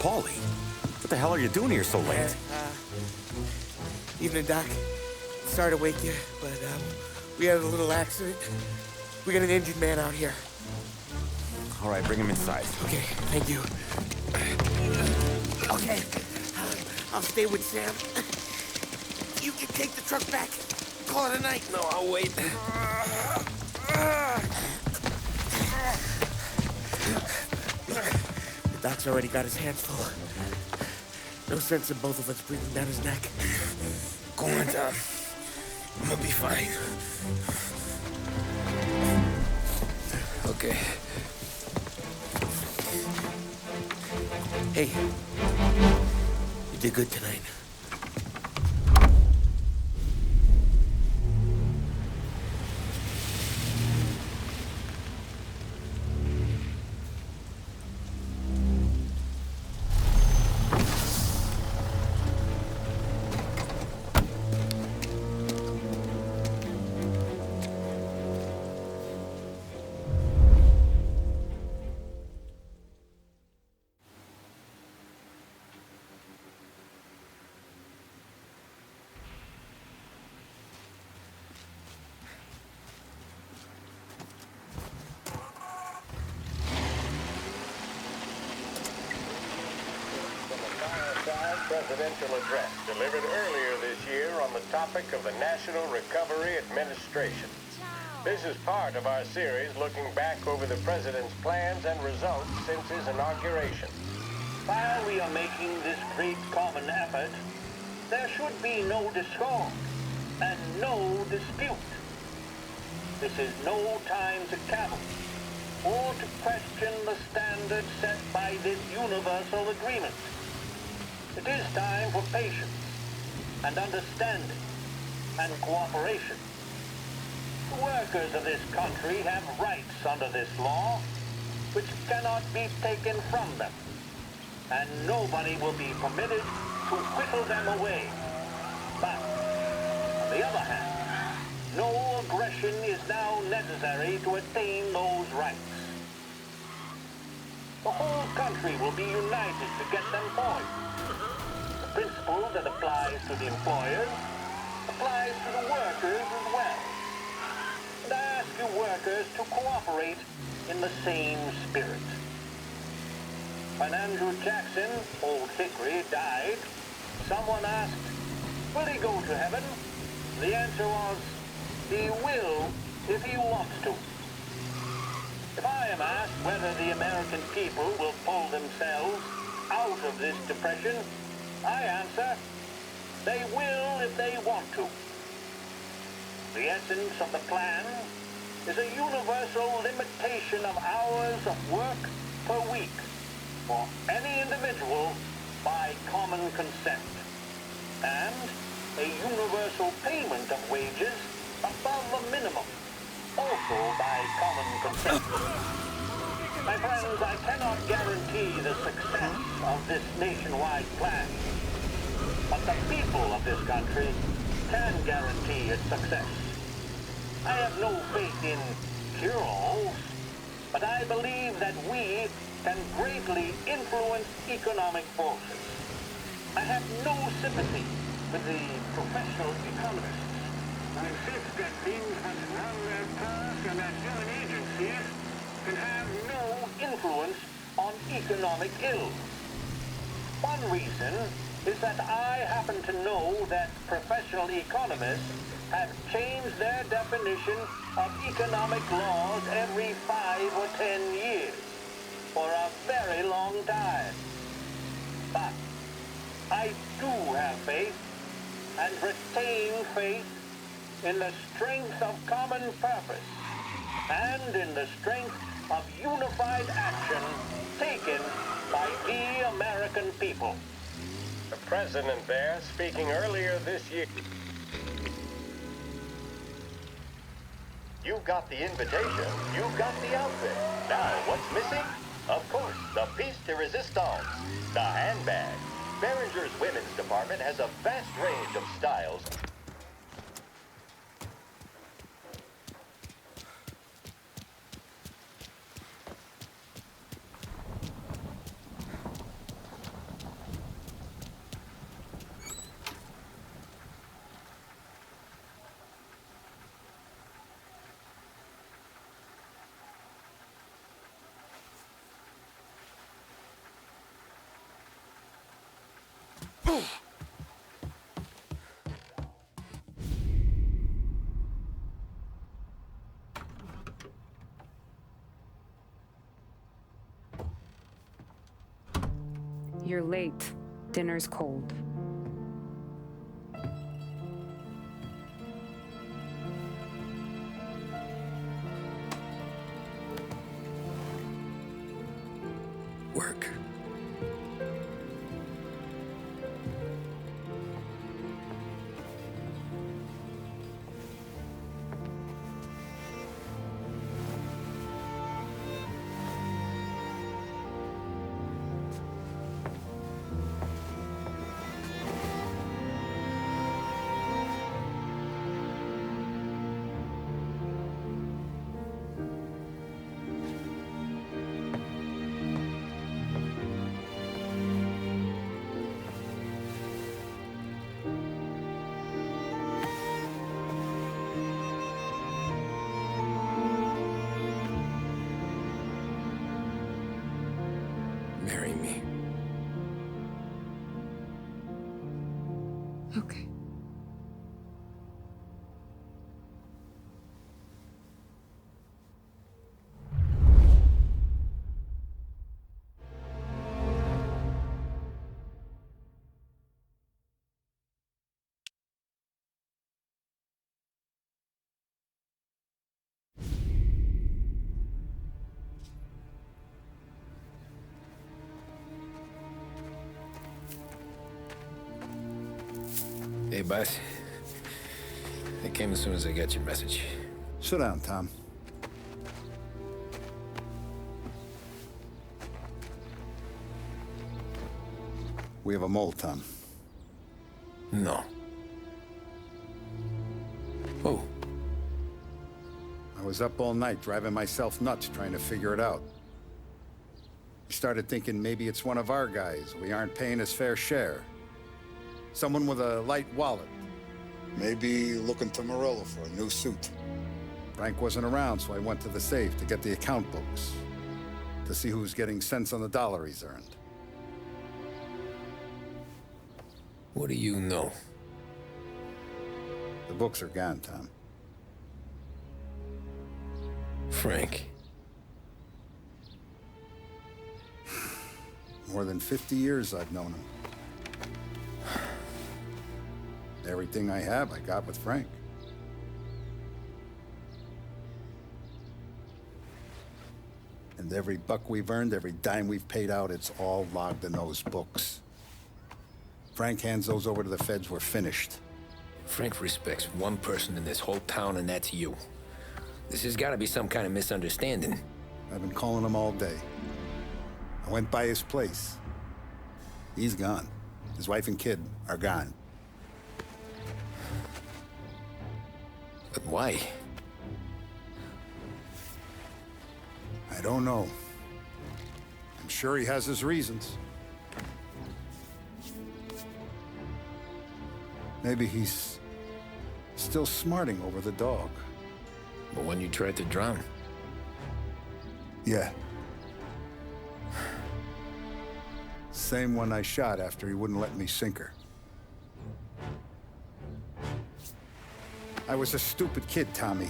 Paulie, what the hell are you doing here so late? Evening, Doc. Sorry to wake you, but we had a little accident. We got an injured man out here. All right, bring him inside. Okay, thank you. Okay, I'll stay with Sam. You can take the truck back. Call it a night. No, I'll wait. The doc's already got his hands full. No sense in both of us breathing down his neck. Go on, Tom. I'm gonna be fine. Okay. Hey, you did good tonight. Presidential address delivered earlier this year on the topic of the National Recovery Administration. This is part of our series looking back over the president's plans and results since his inauguration. While we are making this great common effort, there should be no discord and no dispute. This is no time to cavil or to question the standards set by this universal agreement. It is time for patience and understanding and cooperation. The workers of this country have rights under this law which cannot be taken from them, and nobody will be permitted to whittle them away. But, on the other hand, no aggression is now necessary to attain those rights. The whole country will be united to get them forward. The principle that applies to the employers applies to the workers as well. And I ask you workers to cooperate in the same spirit. When Andrew Jackson, Old Hickory, died, someone asked, will he go to heaven? The answer was, he will if he wants to. If I am asked whether the American people will pull themselves out of this depression, I answer, they will if they want to. The essence of the plan is a universal limitation of hours of work per week for any individual by common consent, and a universal payment of wages above the minimum, also by common consent. My friends, I cannot guarantee the success of this nationwide plan, but the people of this country can guarantee its success. I have no faith in cure-alls, but I believe that we can greatly influence economic forces. I have no sympathy with the professional economists who insist that things must run their course and that human agencies can have no influence on economic ills. One reason is that I happen to know that professional economists have changed their definition of economic laws every 5 or 10 years for a very long time. But I do have faith and retain faith in the strength of common purpose and in the strength of unified action taken by the American people. The president there, speaking earlier this year. You got the invitation, you got the outfit. Now, what's missing? Of course, the piece de resistance, the handbag. Behringer's women's department has a vast range of styles. You're late. Dinner's cold. Work. Marry me. Okay. Hey, boss. I came as soon as I got your message. Sit down, Tom. We have a mole, Tom. No. Oh. I was up all night driving myself nuts trying to figure it out. I started thinking maybe it's one of our guys. We aren't paying his fair share. Someone with a light wallet. Maybe looking to Morello for a new suit. Frank wasn't around, so I went to the safe to get the account books. To see who's getting cents on the dollar he's earned. What do you know? The books are gone, Tom. Frank. More than 50 years I've known him. Everything I have, I got with Frank. And every buck we've earned, every dime we've paid out, it's all logged in those books. Frank hands those over to the feds, we're finished. Frank respects one person in this whole town, and that's you. This has got to be some kind of misunderstanding. I've been calling him all day. I went by his place. He's gone. His wife and kid are gone. But why? I don't know. I'm sure he has his reasons. Maybe he's still smarting over the dog. But when you tried to drown? Yeah. Same one I shot after he wouldn't let me sink her. I was a stupid kid, Tommy.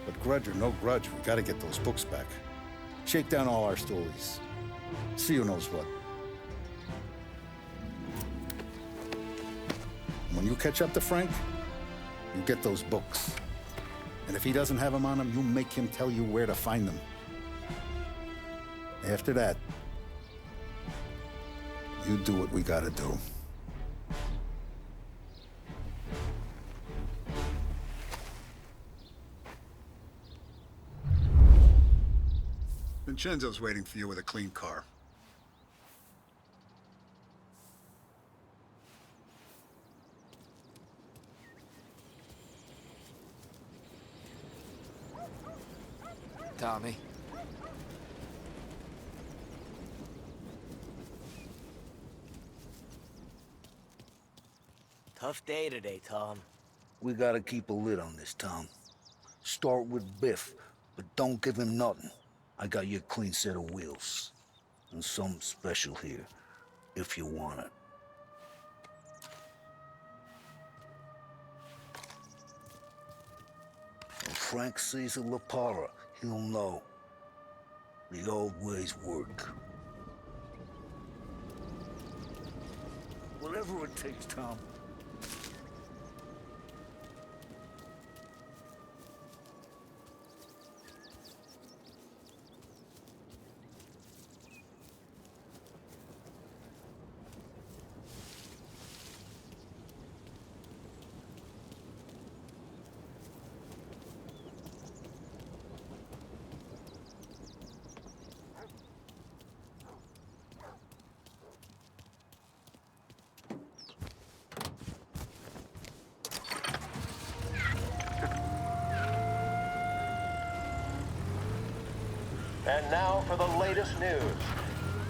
But grudge or no grudge, we gotta get those books back. Shake down all our stories. See who knows what. When you catch up to Frank, you get those books. And if he doesn't have them on him, you make him tell you where to find them. After that, you do what we gotta do. Vincenzo's waiting for you with a clean car. Tommy. Tough day today, Tom. We gotta keep a lid on this, Tom. Start with Biff, but don't give him nothing. I got you a clean set of wheels. And something special here. if you want it. When Frank sees a Lapara, he'll know. The old ways work. Whatever it takes, Tom. And now for the latest news.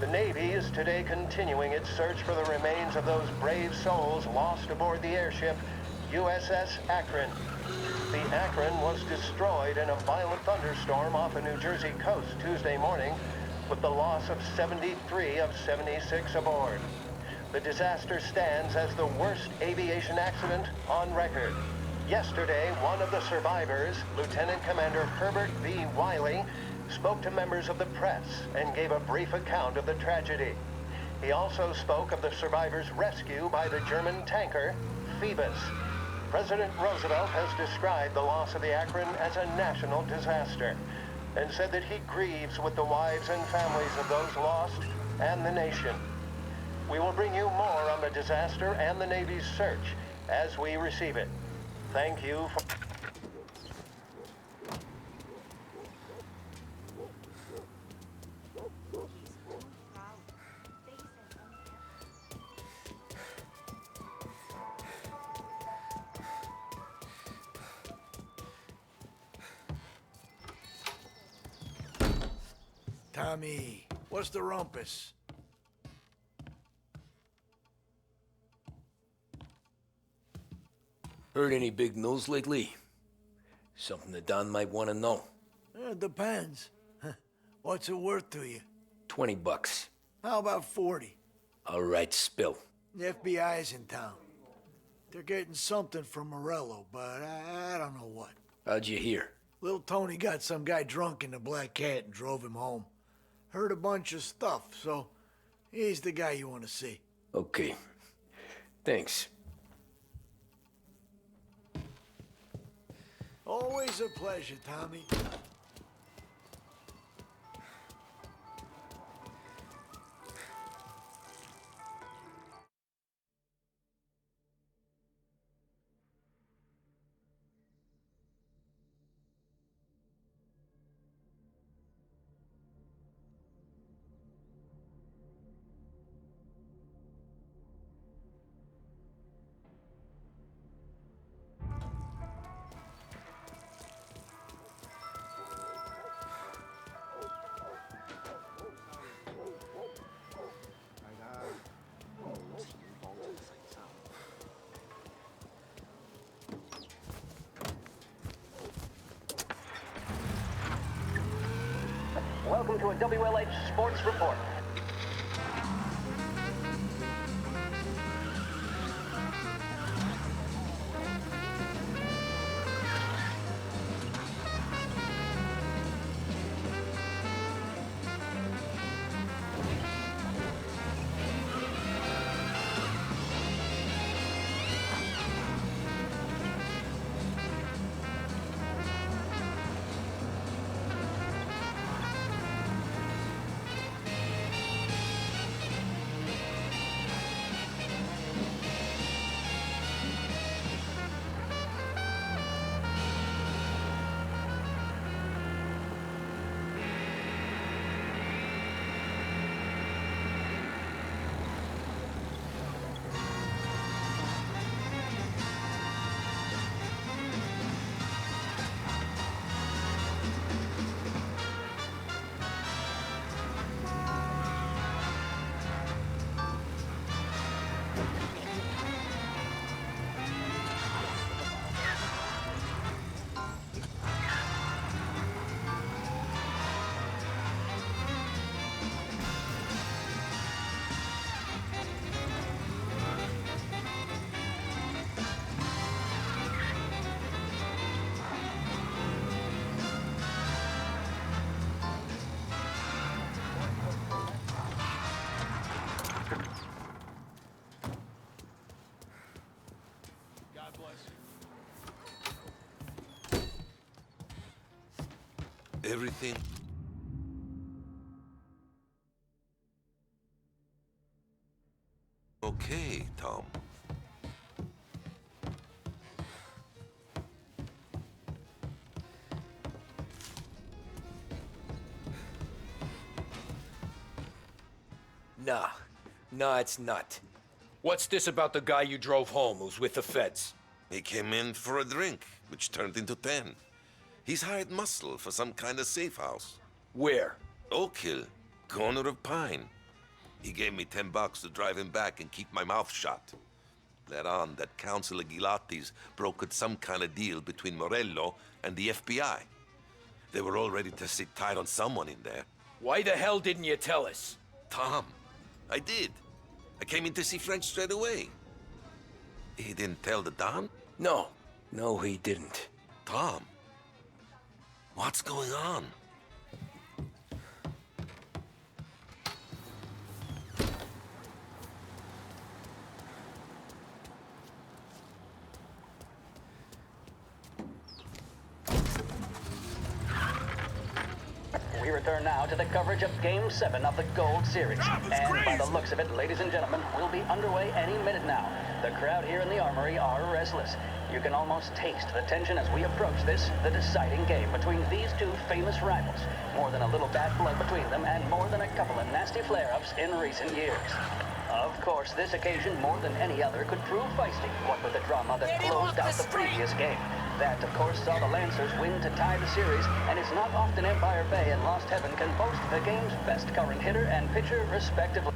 The Navy is today continuing its search for the remains of those brave souls lost aboard the airship USS Akron. The Akron was destroyed in a violent thunderstorm off the New Jersey coast Tuesday morning, with the loss of 73 of 76 aboard. The disaster stands as the worst aviation accident on record. Yesterday, one of the survivors, Lieutenant Commander Herbert V. Wiley, spoke to members of the press and gave a brief account of the tragedy. He also spoke of the survivors' rescue by the German tanker, Phoebus. President Roosevelt has described the loss of the Akron as a national disaster and said that he grieves with the wives and families of those lost and the nation. We will bring you more on the disaster and the Navy's search as we receive it. Thank you for... Tommy, what's the rumpus? Heard any big news lately? Something that Don might want to know. It depends. What's it worth to you? $20. How about 40? All right, spill. The FBI's in town. They're getting something from Morello, but I don't know what. How'd you hear? Little Tony got some guy drunk in the Black Cat and drove him home. Heard a bunch of stuff, so he's the guy you want to see. Okay. Thanks. Always a pleasure, Tommy. Welcome to a WLH Sports Report. everything? Okay, Tom. Nah, it's not. What's this about the guy you drove home who's with the feds? He came in for a drink, which turned into 10. He's hired muscle for some kind of safe house. Where? Oak Hill, corner of Pine. He gave me $10 to drive him back and keep my mouth shut. Let on that Councilor Gilatti's brokered some kind of deal between Morello and the FBI. They were all ready to sit tight on someone in there. Why the hell didn't you tell us? Tom, I did. I came in to see Frank straight away. He didn't tell the Don? No, he didn't. Tom, what's going on? We return now to the coverage of Game 7 of the Gold Series. And by the looks of it, ladies and gentlemen, we'll be underway any minute now. The crowd here in the Armory are restless. You can almost taste the tension as we approach this, the deciding game between these two famous rivals. More than a little bad blood between them, and more than a couple of nasty flare-ups in recent years. Of course, this occasion, more than any other, could prove feisty, what with the drama that closed out the previous game. That, of course, saw the Lancers win to tie the series, and it's not often Empire Bay and Lost Heaven can boast the game's best current hitter and pitcher, respectively.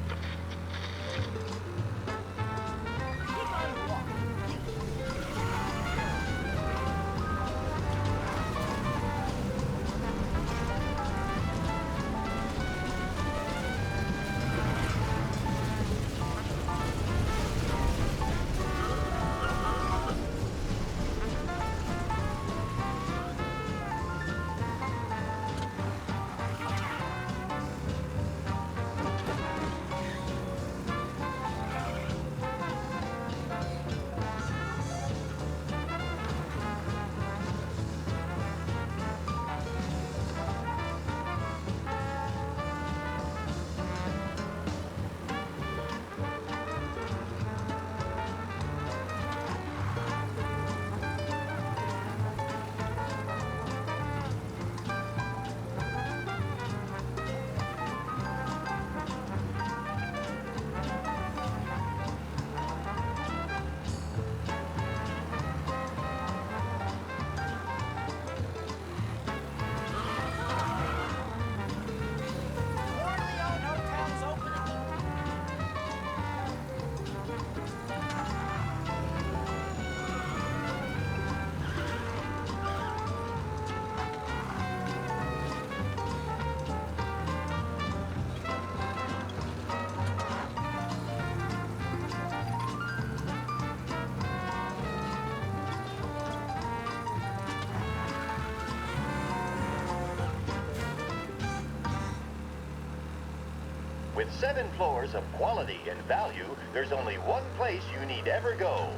With 7 floors of quality and value, there's only one place you need ever go.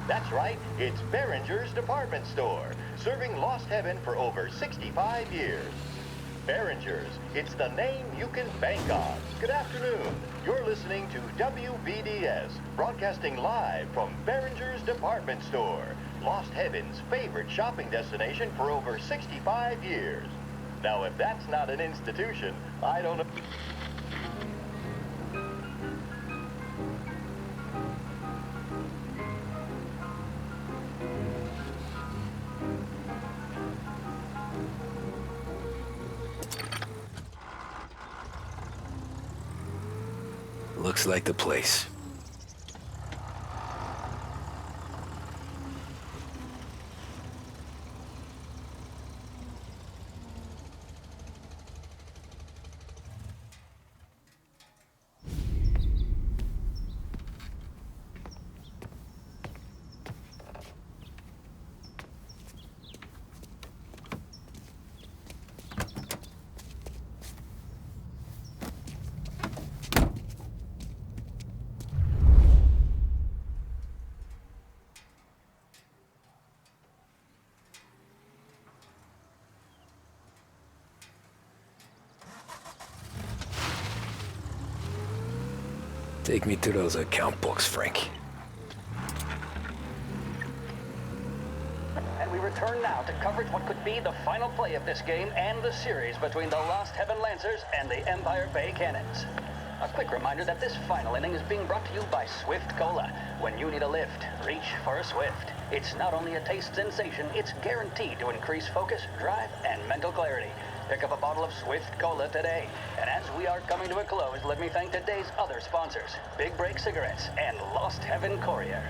That's right, it's Behringer's Department Store, serving Lost Heaven for over 65 years. Behringer's, it's the name you can bank on. Good afternoon. You're listening to WBDS, broadcasting live from Behringer's Department Store, Lost Heaven's favorite shopping destination for over 65 years. Now, if that's not an institution, I don't know. Looks like the place. Take me to those account books, Frank. And we return now to coverage what could be the final play of this game and the series between the Lost Heaven Lancers and the Empire Bay Cannons. A quick reminder that this final inning is being brought to you by Swift Cola. When you need a lift, reach for a Swift. It's not only a taste sensation, it's guaranteed to increase focus, drive, and mental clarity. Pick up a bottle of Swift Cola today. And as we are coming to a close, let me thank today's other sponsors, Big Break Cigarettes and Lost Heaven Courier.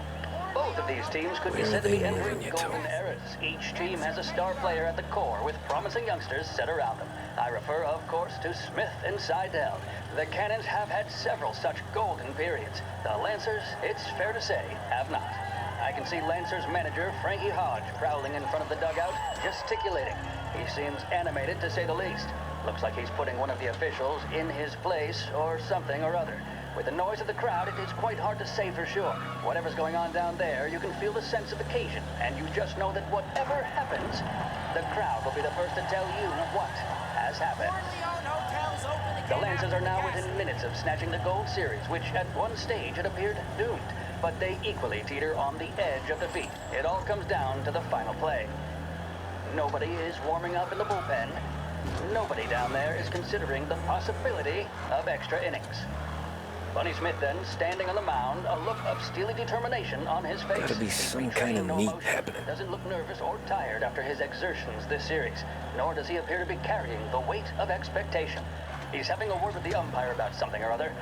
Both of these teams could be said to be entering golden eras. Each team has a star player at the core with promising youngsters set around them. I refer, of course, to Smith and Seidel. The Cannons have had several such golden periods. The Lancers, it's fair to say, have not. I can see Lancers manager Frankie Hodge prowling in front of the dugout, gesticulating. He seems animated, to say the least. Looks like he's putting one of the officials in his place or something or other. With the noise of the crowd, it is quite hard to say for sure. Whatever's going on down there, you can feel the sense of occasion, and you just know that whatever happens, the crowd will be the first to tell you what has happened. The Lancers are now within minutes of snatching the Gold Series, which at one stage had appeared doomed, but they equally teeter on the edge of defeat. It all comes down to the final play. Nobody is warming up in the bullpen. Nobody down there is considering the possibility of extra innings. Bunny Smith then, standing on the mound, a look of steely determination on his face. Gotta be some kind of meat happening. Doesn't look nervous or tired after his exertions this series, nor does he appear to be carrying the weight of expectation. He's having a word with the umpire about something or other.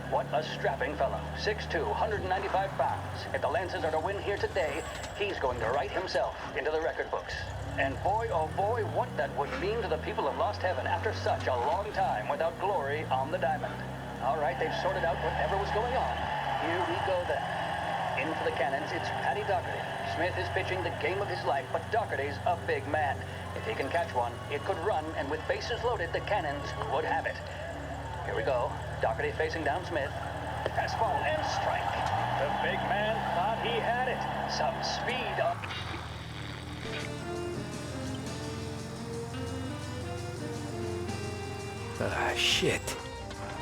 What a strapping fellow. 6'2", 195 pounds. If the Lancers are to win here today, he's going to write himself into the record books. And boy, oh boy, what that would mean to the people of Lost Heaven after such a long time without glory on the diamond. All right, they've sorted out whatever was going on. Here we go then. In for the Cannons, it's Paddy Doherty. Smith is pitching the game of his life, but Doherty's a big man. If he can catch one, it could run, and with bases loaded, the Cannons would have it. Here we go. Doherty facing down Smith. Fastball and strike. The big man thought he had it. Some speed up. Ah, shit.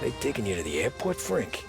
They taking you to the airport, Frank?